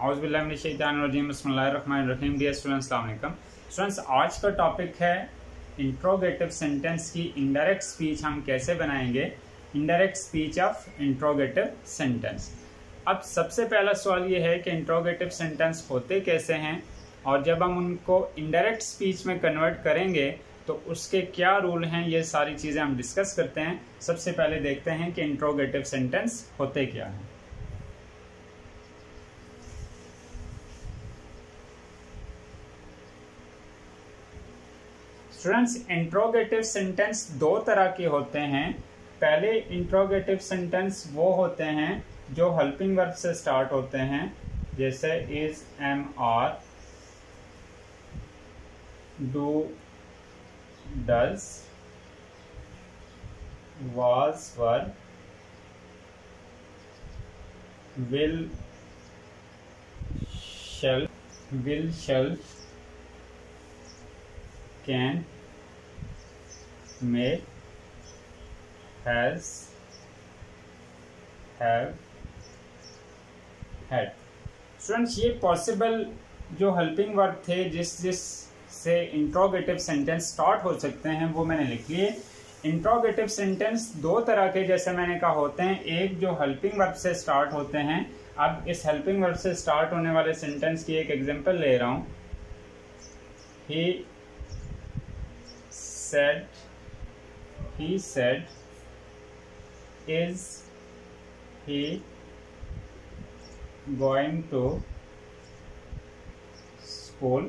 औज़ुबिल्लाहिमिनश्शैतानिर्रजीम बिस्मिल्लाहिर्रहमानिर्रहीम। Dear students, अस्सलाम वालेकुम। स्टूडेंट्स, आज का टॉपिक है इंट्रोगेटिव सेंटेंस की इनडायरेक्ट स्पीच हम कैसे बनाएंगे, indirect speech of interrogative sentence. अब सबसे पहला सवाल ये है कि इंट्रोगेटिव सेंटेंस होते कैसे हैं और जब हम उनको इनडायरेक्ट स्पीच में कन्वर्ट करेंगे तो उसके क्या रूल हैं, ये सारी चीज़ें हम डिस्कस करते हैं। सबसे पहले देखते हैं कि इंट्रोगेटिव सेंटेंस होते क्या हैं। स्टूडेंट्स, इंट्रोगेटिव सेंटेंस दो तरह के होते हैं। पहले इंट्रोगेटिव सेंटेंस वो होते हैं जो हेल्पिंग वर्ब से स्टार्ट होते हैं, जैसे is, am, are, do, does, was, were, will, shall, can, may, has, have, had। Students, ये पॉसिबल जो हेल्पिंग वर्ब थे जिस से इंट्रोगेटिव सेंटेंस स्टार्ट हो सकते हैं वो मैंने लिख लिए। इंट्रोगेटिव सेंटेंस दो तरह के, जैसे मैंने कहा, होते हैं। एक जो हेल्पिंग वर्ब से स्टार्ट होते हैं। अब इस हेल्पिंग वर्ब से स्टार्ट होने वाले सेंटेंस की एक एग्जांपल ले रहा हूं। He said, is he going to school?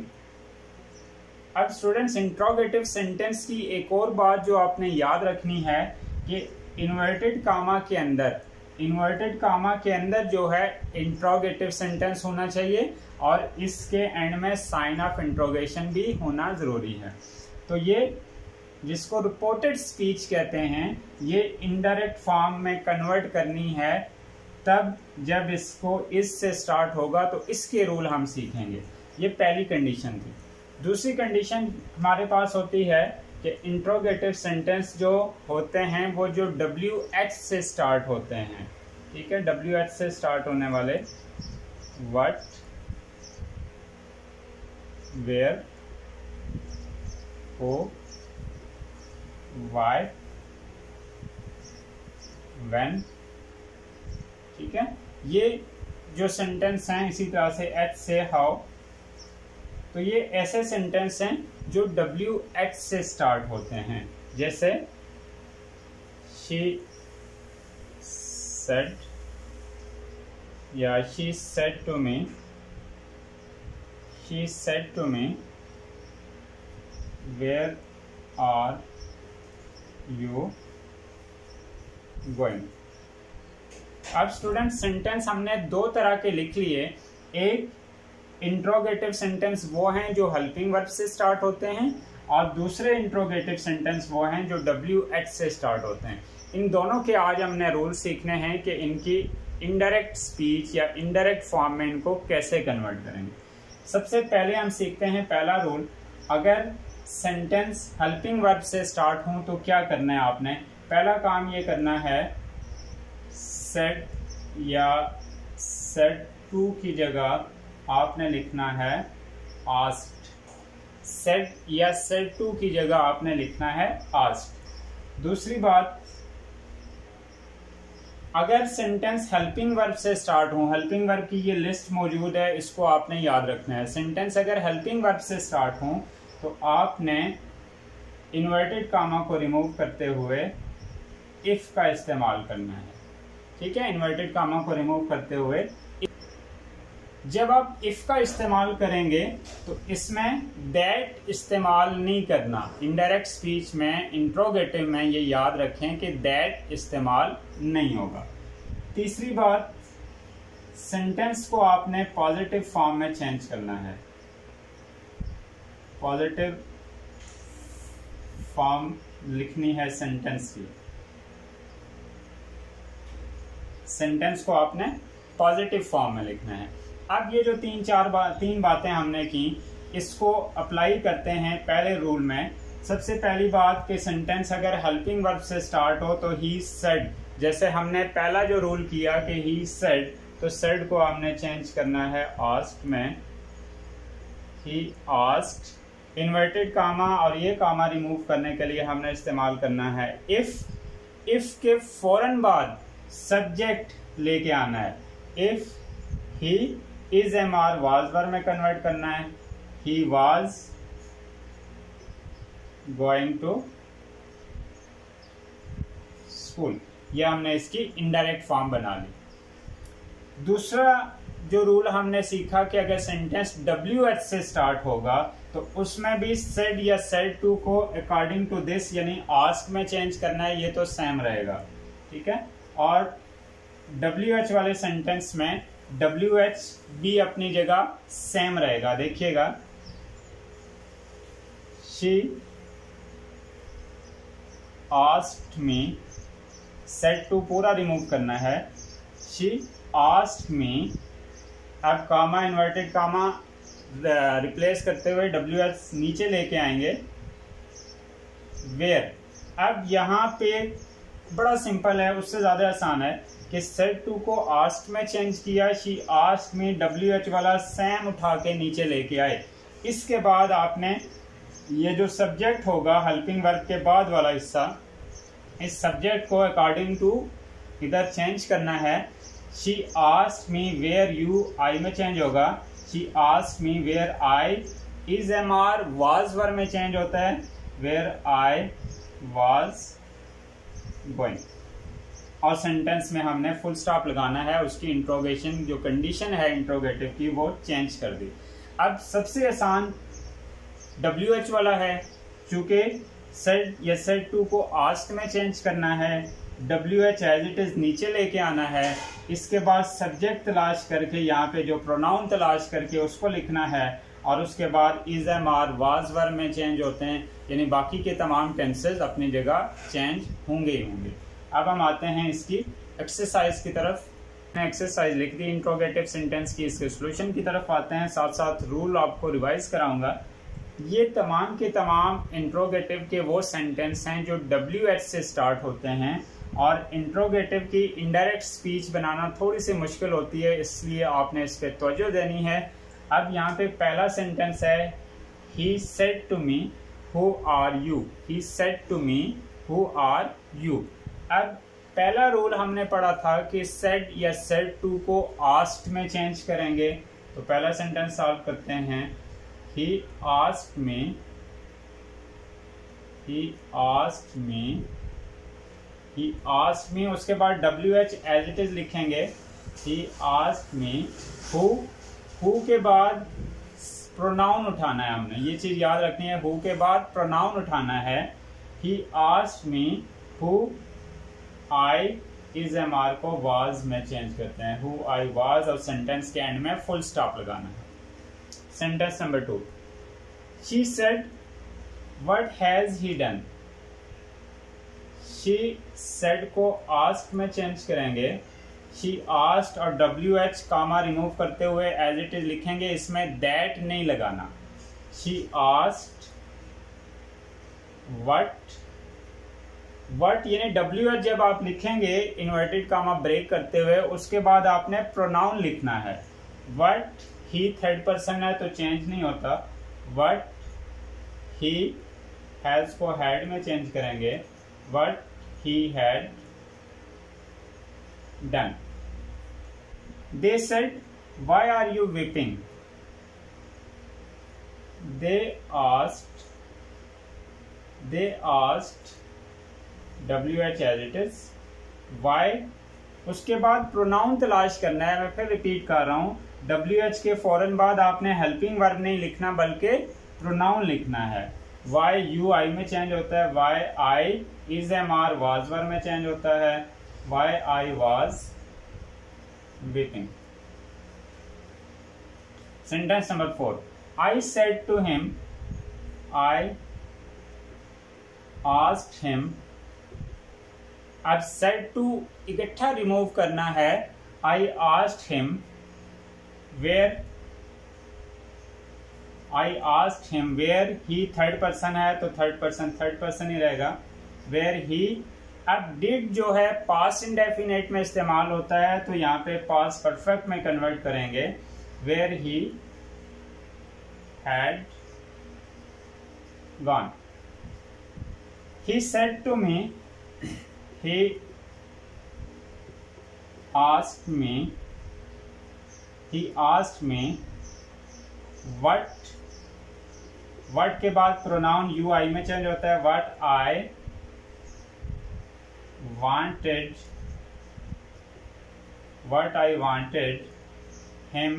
अब स्टूडेंट्स, इंट्रोगेटिव सेंटेंस की एक और बात जो आपने याद रखनी है कि इन्वर्टेड कामा के अंदर जो है इंट्रोगेटिव सेंटेंस होना चाहिए और इसके एंड में साइन ऑफ इंट्रोगेशन भी होना जरूरी है। तो ये जिसको रिपोर्टेड स्पीच कहते हैं, ये इनडायरेक्ट फॉर्म में कन्वर्ट करनी है। तब जब इसको इस से स्टार्ट होगा तो इसके रूल हम सीखेंगे। ये पहली कंडीशन थी। दूसरी कंडीशन हमारे पास होती है कि इंट्रोगेटिव सेंटेंस जो होते हैं वो जो WH से स्टार्ट होते हैं। ठीक है, WH से स्टार्ट होने वाले what, where, who, why, when. ठीक है, ये जो सेंटेंस हैं, इसी तरह से H से हाउ। तो ये ऐसे सेंटेंस हैं जो WH से स्टार्ट होते हैं, जैसे she said या she said to me, where are you going? अब स्टूडेंट, सेंटेंस हमने दो तरह के लिख लिए। एक इंट्रोगेटिव सेंटेंस वो हैं जो हेल्पिंग वर्ब से स्टार्ट होते हैं और दूसरे इंट्रोगेटिव सेंटेंस वो हैं जो WH से स्टार्ट होते हैं। इन दोनों के आज हमने रूल सीखने हैं कि इनकी इनडायरेक्ट स्पीच या इनडायरेक्ट फॉर्म में इनको कैसे कन्वर्ट करेंगे। सबसे पहले हम सीखते हैं पहला रूल। अगर सेंटेंस हेल्पिंग वर्ब से स्टार्ट हो तो क्या करना है आपने? पहला काम ये करना है, सेड या सेड टू की जगह आपने लिखना है आस्क्ड। सेड या सेड टू की जगह आपने लिखना है आस्क्ड। दूसरी बात, अगर सेंटेंस हेल्पिंग वर्ब से स्टार्ट हो, हेल्पिंग वर्ब की ये लिस्ट मौजूद है, इसको आपने याद रखना है। सेंटेंस अगर हेल्पिंग वर्ब से स्टार्ट हो तो आपने इन्वर्टेड कामा को रिमूव करते हुए इफ का इस्तेमाल करना है। ठीक है, इन्वर्टेड कामा को रिमूव करते हुए जब आप इफ का इस्तेमाल करेंगे तो इसमें दैट इस्तेमाल नहीं करना। इनडायरेक्ट स्पीच में, इंट्रोगेटिव में ये याद रखें कि दैट इस्तेमाल नहीं होगा। तीसरी बात, सेंटेंस को आपने पॉजिटिव फॉर्म में चेंज करना है। पॉजिटिव फॉर्म लिखनी है सेंटेंस की। सेंटेंस को आपने पॉजिटिव फॉर्म में लिखना है। अब ये जो तीन बातें हमने की, इसको अप्लाई करते हैं पहले रूल में। सबसे पहली बात कि सेंटेंस अगर हेल्पिंग वर्ब से स्टार्ट हो तो ही सेड, जैसे हमने पहला जो रूल किया कि ही सेड, तो सेड को हमने चेंज करना है आस्क्ड में। ही आस्क्ड, इन्वर्टेड कामा और ये कामा रिमूव करने के लिए हमने इस्तेमाल करना है इफ के फौरन बाद सब्जेक्ट लेके आना है। If he is MR was verb में कन्वर्ट करना है। He was going to school, यह हमने इसकी इनडायरेक्ट फॉर्म बना ली। दूसरा जो रूल हमने सीखा कि अगर सेंटेंस WH से स्टार्ट होगा तो उसमें भी सेड या सेड टू को अकॉर्डिंग टू दिस यानी आस्क में चेंज करना है, ये तो सेम रहेगा, ठीक है। और WH वाले सेंटेंस में WH भी अपनी जगह सेम रहेगा। देखिएगा, she asked me, said to पूरा रिमूव करना है। शी आस्क्ड मी, अब कामा इन्वर्टेड कामा रिप्लेस करते हुए WH नीचे लेके आएंगे। वेयर, अब यहाँ पे बड़ा सिंपल है, उससे ज़्यादा आसान है कि सेड टू को आस्क्ड में चेंज किया। शी आस्क्ड मी, WH वाला सेम उठा के नीचे लेके आए। इसके बाद आपने ये जो सब्जेक्ट होगा हेल्पिंग वर्ब के बाद वाला हिस्सा, इस सब्जेक्ट को अकॉर्डिंग टू इधर चेंज करना है। She asked me where you, I में चेंज होगा। She asked me where I, is MR was verb में चेंज होता है, वेयर आई वाज गोइंग। और सेंटेंस में हमने फुल स्टॉप लगाना है, उसकी इंट्रोगेशन जो कंडीशन है इंट्रोगेटिव की वो चेंज कर दी। अब सबसे आसान WH वाला है, चूंकि सेड या सेड टू को आस्क्ड में चेंज करना है, WH एज इट इज नीचे लेके आना है। इसके बाद सब्जेक्ट तलाश करके यहाँ पे जो प्रोनाउन तलाश करके उसको लिखना है, और उसके बाद इज एमआर वाज वर्ब में चेंज होते हैं, यानी बाकी के तमाम टेंसेस अपनी जगह चेंज होंगे ही होंगे। अब हम आते हैं इसकी एक्सरसाइज की तरफ। मैंने एक्सरसाइज लिख दी इंट्रोगेटिव सेंटेंस की, इसके सोल्यूशन की तरफ आते हैं। साथ साथ रूल आपको रिवाइज कराऊंगा। ये तमाम के तमाम इंट्रोगेटिव के वो सेंटेंस हैं जो WH से स्टार्ट होते हैं, और इंट्रोगेटिव की इनडायरेक्ट स्पीच बनाना थोड़ी सी मुश्किल होती है, इसलिए आपने इस पर तवज्जो देनी है। अब यहाँ पे पहला सेंटेंस है, he said to me who are you. He said to me who are you. अब पहला रूल हमने पढ़ा था कि सेड या सेड टू को आस्क्ड में चेंज करेंगे। तो पहला सेंटेंस सॉल्व करते हैं। He asked me, he asked me, he asked me, उसके बाद WH as it is लिखेंगे। He asked me who के बाद प्रोनाउन उठाना है हमने, ये चीज याद रखनी है। who के बाद प्रोनाउन उठाना है। He asked me who I is MR को was में चेंज करते हैं, who I was, और सेंटेंस के एंड में फुल स्टॉप लगाना है। Sentence number 2. She said, what has he done? She said को asked में चेंज करेंगे। She asked और WH कामा रिमूव करते हुए as it is लिखेंगे, इसमें that नहीं लगाना। She asked what यानी WH जब आप लिखेंगे इन्वर्टेड कामा ब्रेक करते हुए, उसके बाद आपने प्रोनाउन लिखना है। what ही थर्ड पर्सन है तो चेंज नहीं होता। वट ही हैज को हैड में चेंज करेंगे। What he had done. They said why are you weeping. They asked WH as it is why. उसके बाद प्रोनाउन तलाश करना है। मैं फिर रिपीट कर रहा हूं, WH के फौरन बाद आपने हेल्पिंग वर्ब नहीं लिखना बल्कि प्रोनाउन लिखना है। वाई यू आई में चेंज होता है। Why I is MR was verb में चेंज होता है। Why I was weeping. Sentence number 4. I said to him, I asked him. अब सेड टू इकट्ठा रिमूव करना है। I asked him where, I asked him where he third person है तो third person ही रहेगा। वेयर ही अब did जो है पास्ट इंडेफिनिट में इस्तेमाल होता है, तो यहाँ पे पास्ट परफेक्ट में कन्वर्ट करेंगे, where he had gone. He said to me, he asked me, he asked me what के बाद प्रोनाउन यू आई में चेंज होता है, what I wanted him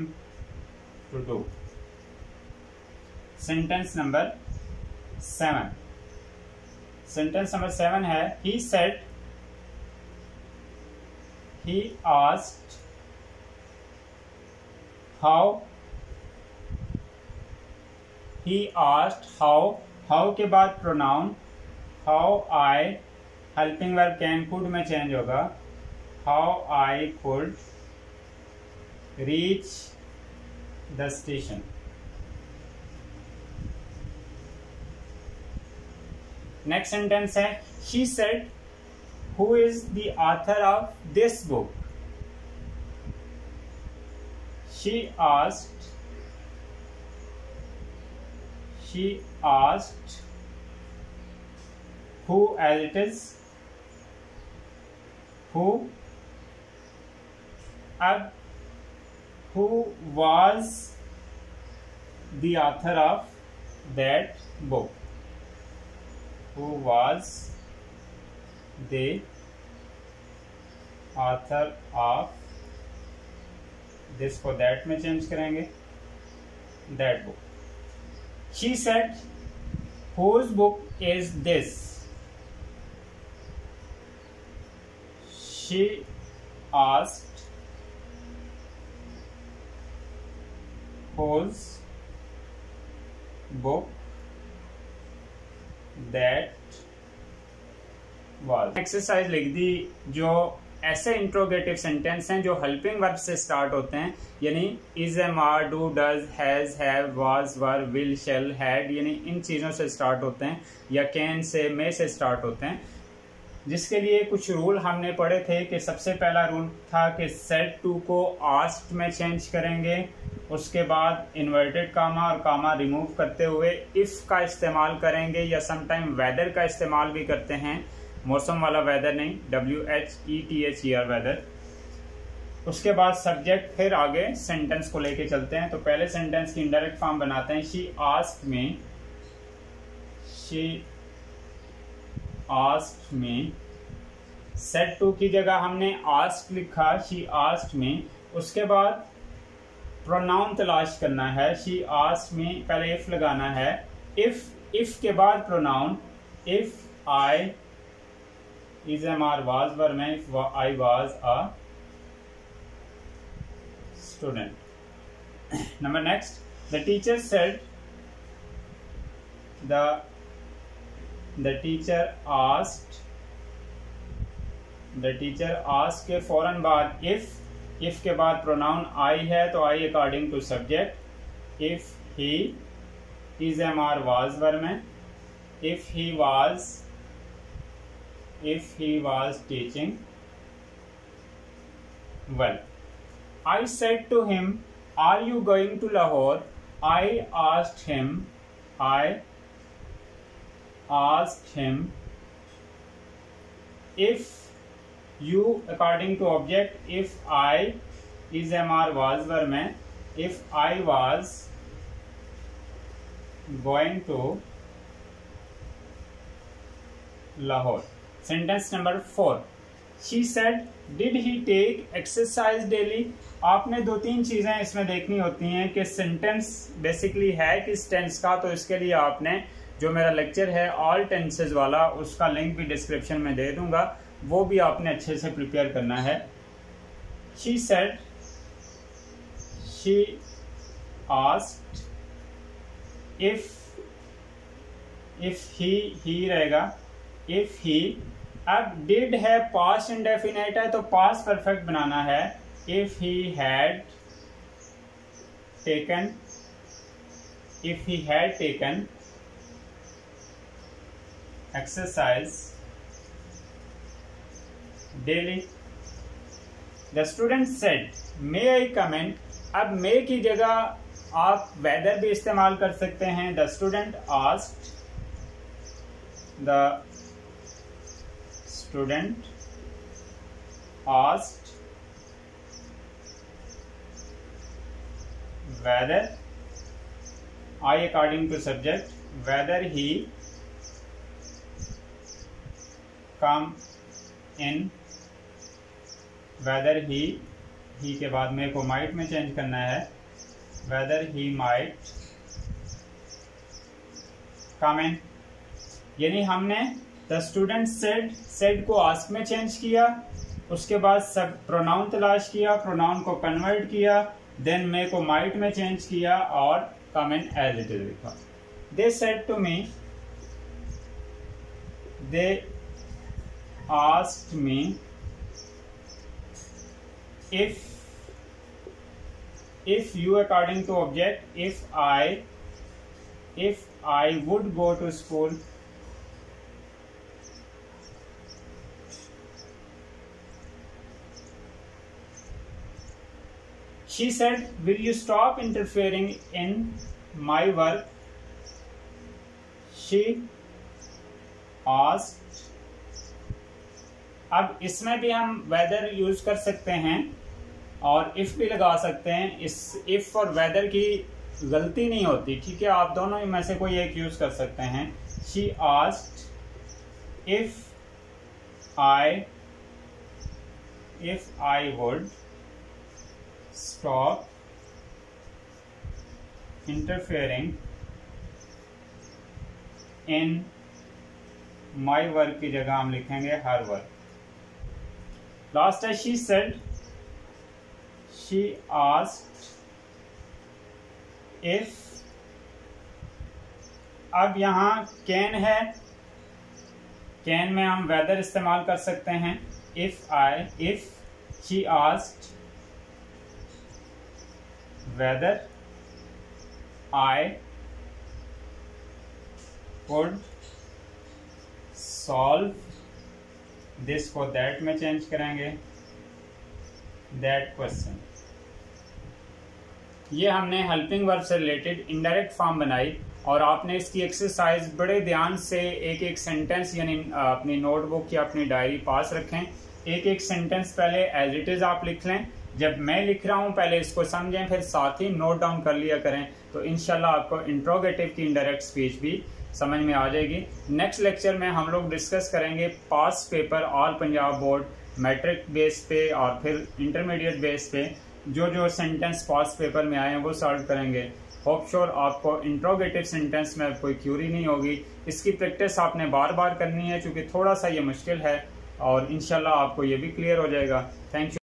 to do। Sentence number 7, sentence number 7 है, he said, he asked how के बाद pronoun how I, helping verb can could में change होगा, how I could reach the station। Next sentence है, she said, who is the author of this book? She asked who, as it is who, अब who was the author of that book? Who was the author of this को that में change करेंगे, that book। She said, whose book is this? She asked, whose book that exercise लिख दी। जो ऐसे interrogative sentence हैं जो helping verb से start होते हैं, यानी is, am, are, do, does, has, have, was, were, will, shall, had, यानी इन चीज़ों से स्टार्ट होते हैं, या कैन से, मे से स्टार्ट होते हैं, जिसके लिए कुछ रूल हमने पढ़े थे। कि सबसे पहला रूल था कि सेड टू को आस्क्ड में चेंज करेंगे, उसके बाद इन्वर्टेड कामा और कामा रिमूव करते हुए इफ का इस्तेमाल करेंगे, या समटाइम वेदर का इस्तेमाल भी करते हैं, मौसम वाला वेदर नहीं, WHETHER वेदर। उसके बाद सब्जेक्ट, फिर आगे सेंटेंस को लेके चलते हैं। तो पहले सेंटेंस की इनडायरेक्ट फॉर्म बनाते हैं, she asked me. Said to की जगह हमने आस्क्ड लिखा, शी आस्क्ड मी। उसके बाद प्रोनाउन तलाश करना है, शी आस्क्ड मी, पहले इफ लगाना है, इफ के बाद pronoun, if I is, am, are, was, were में, if I was a student। Number next, the teacher said, the teacher asked के फौरन बाद if के बाद प्रोनाउन I है तो I according to subject, if he is, am, are, was, were में, if he was teaching well। I said to him, are you going to Lahore? I asked him if you according to object, if I is, am, are, was, were में, if I was going to Lahore। Sentence number 4, she said, did he take exercise daily. आपने 2-3 चीजें इसमें देखनी होती हैं कि sentence basically है किस टेंस का। तो इसके लिए आपने जो मेरा लेक्चर है ऑल टेंसेज वाला, उसका लिंक भी डिस्क्रिप्शन में दे दूंगा, वो भी आपने अच्छे से प्रिपेयर करना है। She said, she asked, if he रहेगा, इफ ही। अब डिड है पास्ट इंडेफिनिट है तो पास्ट परफेक्ट बनाना है, if he had taken exercise daily. The student said, may I come in? अब may की जगह आप weather भी इस्तेमाल कर सकते हैं. The student asked, whether, I according to subject, whether he come in, whether he के बाद मेरे को might में चेंज करना है, whether he might come in. यानी हमने the student said को ask में चेंज किया, उसके बाद सब प्रोनाउन तलाश किया, प्रोनाउन को कन्वर्ट किया, देन मे को might में चेंज किया और come in as it is लिखा. They said to me, they asked me if you according to object, if I would go to school, she said, will you stop interfering in my work? She asked. अब इसमें भी हम weather use कर सकते हैं और if भी लगा सकते हैं. इस इफ और वेदर की गलती नहीं होती, ठीक है, आप दोनों में से कोई एक यूज कर सकते हैं. She asked if I would stop interfering in my work की जगह हम लिखेंगे her work. Last है she said, she asked if. अब यहाँ can है, can में हम weather इस्तेमाल कर सकते हैं. if she asked whether I would solve this को that में चेंज करेंगे, that question. ये हमने हेल्पिंग वर्ब से रिलेटेड इनडायरेक्ट फॉर्म बनाई और आपने इसकी एक्सरसाइज बड़े ध्यान से एक एक सेंटेंस यानी अपनी नोटबुक या अपनी डायरी पास रखें. एक एक सेंटेंस पहले एज इट इज आप लिख लें. जब मैं लिख रहा हूं पहले इसको समझें, फिर साथ ही नोट डाउन कर लिया करें, तो इंशाल्लाह आपको इंट्रोगेटिव की इनडायरेक्ट स्पीच भी समझ में आ जाएगी. नेक्स्ट लेक्चर में हम लोग डिस्कस करेंगे pass paper all Punjab board matric base पे और फिर इंटरमीडिएट बेस पे जो सेंटेंस पास पेपर में आए हैं वो सॉल्व करेंगे. होप श्योर आपको इंट्रोगेटिव सेंटेंस में कोई क्यूरी नहीं होगी. इसकी प्रैक्टिस आपने बार बार करनी है क्योंकि थोड़ा सा ये मुश्किल है और इंशाल्लाह आपको ये भी क्लियर हो जाएगा. Thank you.